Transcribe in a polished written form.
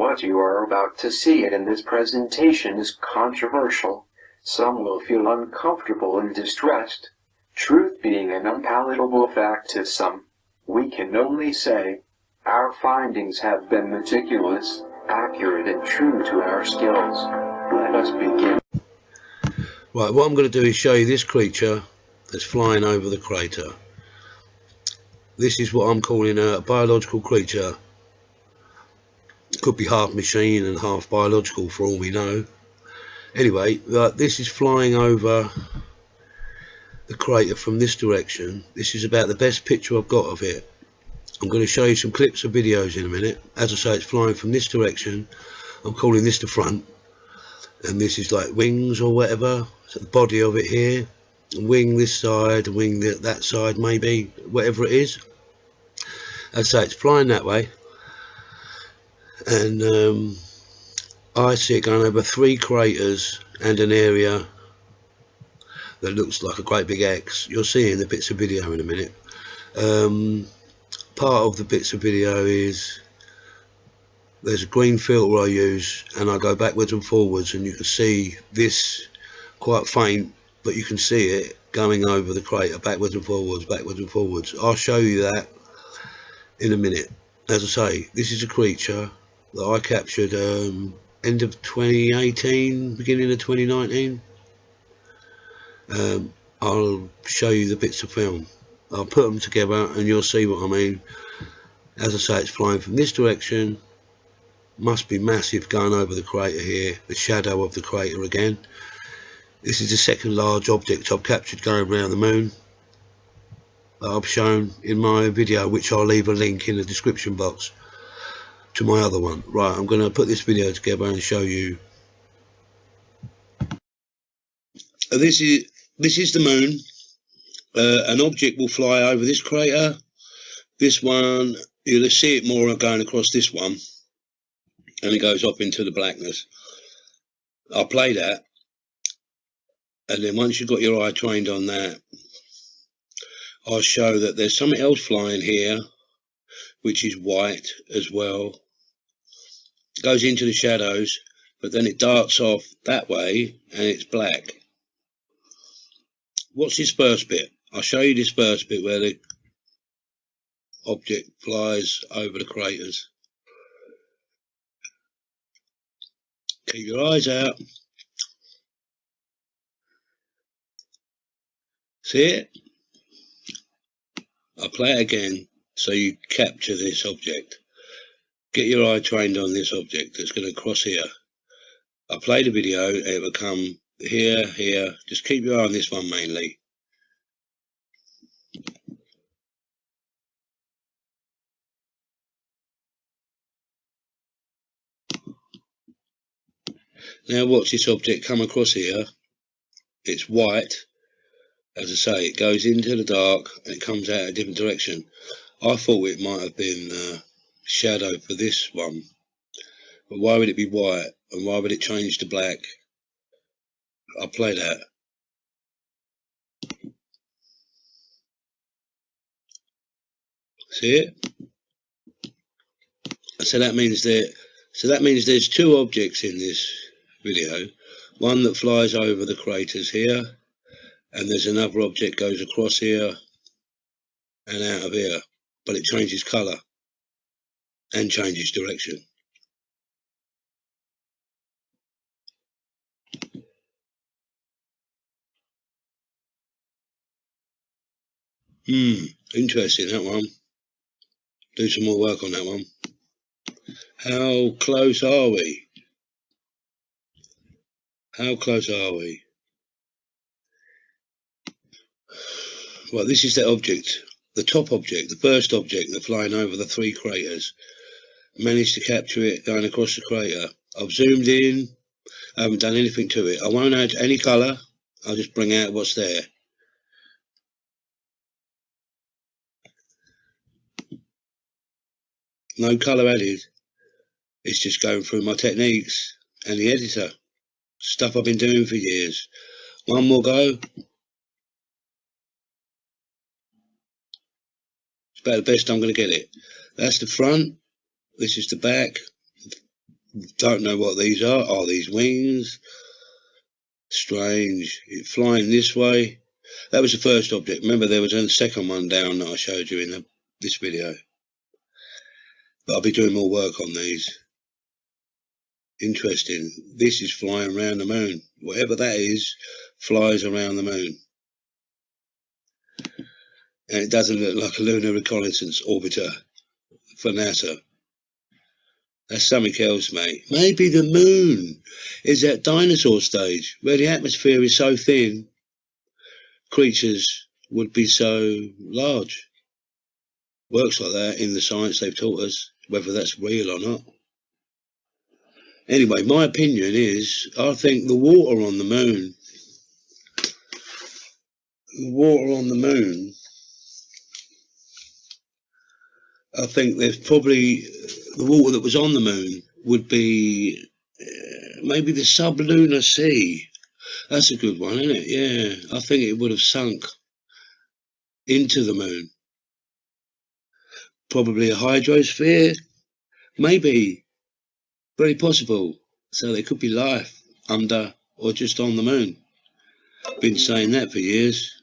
What you are about to see in this presentation is controversial. Some will feel uncomfortable and distressed, truth being an unpalatable fact to some. We can only say, our findings have been meticulous, accurate, and true to our skills. Let us begin. Right, what I'm going to do is show you this creature that's flying over the crater. This is what I'm calling a biological creature. Could be half machine and half biological for all we know. Anyway, this is flying over the crater from this direction. This is about the best picture I've got of it. I'm going to show you some clips of videos in a minute. As I say, it's flying from this direction. I'm calling this the front, and this is like wings or whatever. So the body of it here, wing this side, wing that side, maybe, whatever it is. As I say, it's flying that way, and I see it going over 3 craters and an area that looks like a great big X. You'll see in the bits of video in a minute. Part of the bits of video is there's a green filter I use, and I go backwards and forwards, and you can see this quite faint, but you can see it going over the crater backwards and forwards, backwards and forwards. I'll show you that in a minute. As I say, this is a creature that I captured end of 2018, beginning of 2019. I'll show you the bits of film. I'll put them together and you'll see what I mean. As I say, it's flying from this direction. Must be massive going over the crater here. The shadow of the crater again. This is the second large object I've captured going around the moon that I've shown in my video, which I'll leave a link in the description box to my other one. Right, I'm going to put this video together and show you. This is the moon. An object will fly over this crater. This one, you'll see it more going across this one, and it goes up into the blackness. I'll play that, and then once you've got your eye trained on that, I'll show that there's something else flying here, which is white as well. It goes into the shadows, but then it darts off that way, and it's black. What's this first bit? I'll show you this first bit where the object flies over the craters. Keep your eyes out. See it? I'll play it again so you capture this object. Get your eye trained on this object that's going to cross here. I'll play the video, it will come here, here. Just keep your eye on this one mainly. Now watch this object come across here. It's white. As I say, it goes into the dark and it comes out a different direction. I thought it might have been shadow for this one. But why would it be white? And why would it change to black? I'll play that. See it? So that means there's 2 objects in this video. One that flies over the craters here, and there's another object goes across here and out of here, but it changes colour and changes direction. Interesting, that one. Do some more work on that one. How close are we? How close are we? Well, this is the object, the top object, the first object that's flying over the 3 craters. Managed to capture it going across the crater. I've zoomed in, I haven't done anything to it. I won't add any colour, I'll just bring out what's there. No colour added. It's just going through my techniques and the editor. Stuff I've been doing for years. One more go. It's about the best I'm going to get it. That's the front. This is the back. Don't know what these are. Are these wings? Strange. It's flying this way. That was the first object. Remember, there was a second one down that I showed you in this video. But I'll be doing more work on these. Interesting. This is flying around the moon. Whatever that is, flies around the moon. And it doesn't look like a lunar reconnaissance orbiter for NASA. That's something else, mate. Maybe the moon is at dinosaur stage, where the atmosphere is so thin, creatures would be so large. Works like that in the science they've taught us, whether that's real or not. Anyway, my opinion is, I think the water on the moon, I think there's probably, the water that was on the moon would be maybe the sublunar sea. That's a good one, isn't it? Yeah, I think it would have sunk into the moon. Probably a hydrosphere, maybe, very possible. So there could be life under or just on the moon. Been saying that for years.